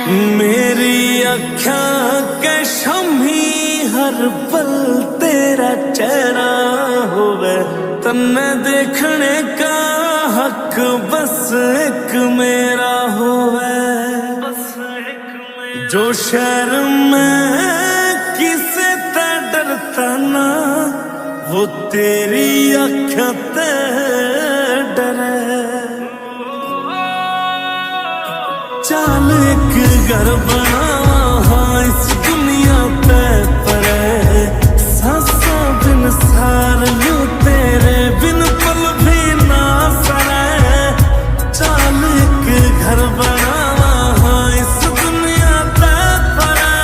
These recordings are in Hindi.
मेरी अख्यां के शमी हर पल तेरा चेहरा होवे, तन्ने देखने का हक बस एक मेरा होवे। जो शहर में किसे ते डरता ना, वो तेरी अख्यां ते डरे। चल एक घर बना इस दुनिया पे परे, सांसा बिन सार यूं तेरे बिन पल भी ना सरे। चल एक घर बना इस दुनिया पे परे।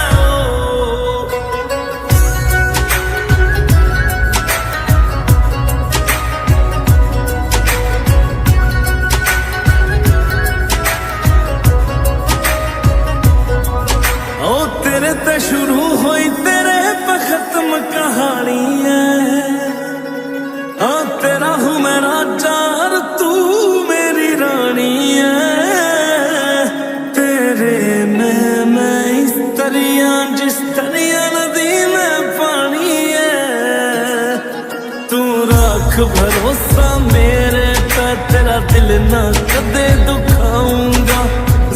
ओ तेरे ते शुरू हुई तेरे पे खत्म कहानी है। हाँ तेरा हूँ मैं राजा और तू मेरी रानी है। तेरे में मैं इस दरिया जिस दरिया नदी में पानी है। तू रख भरोसा मेरे पे, तेरा दिल ना कदे दुखाऊंगा।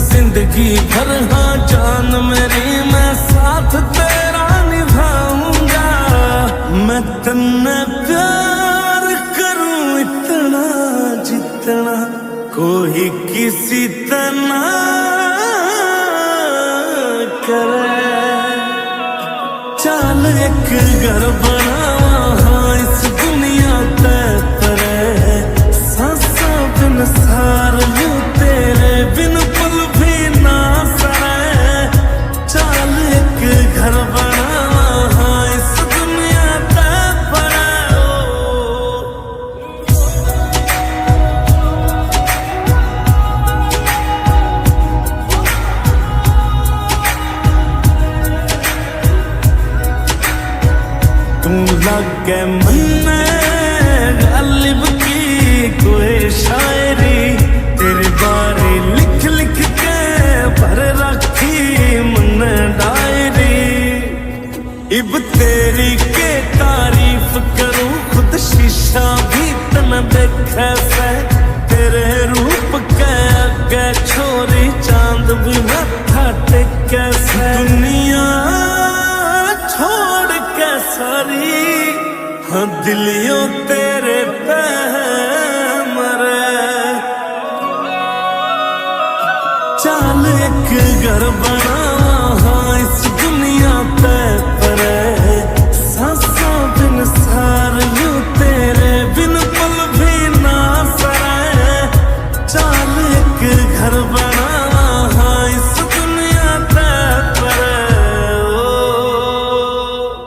जिंदगी भर हाँ जान मेरी मैं साथ तेरा निभाऊंगा। मैं तन्ने प्यार करूं इतना जितना कोई किसी तना करे। चल एक घर बना इस दुनिया ते परे, सांसा बिन सार यूं तेरे बिन पल भी ना सरे। चल एक घर बना इस दुनिया ते परे। तू लगे मन्ने गालिब की कोई शायरी, तेरे बारे लिख लिख के भर रखी मन डायरी। इब तेरी के तारीफ करूं खुद शीशा भी तन देखे से। तेरे रूप के आगे छोरी चांद भी मत्था टेके से। दुनिया छोड़ के सारी हाँ दिलियों तेरे पे मरे। चल एक घर बना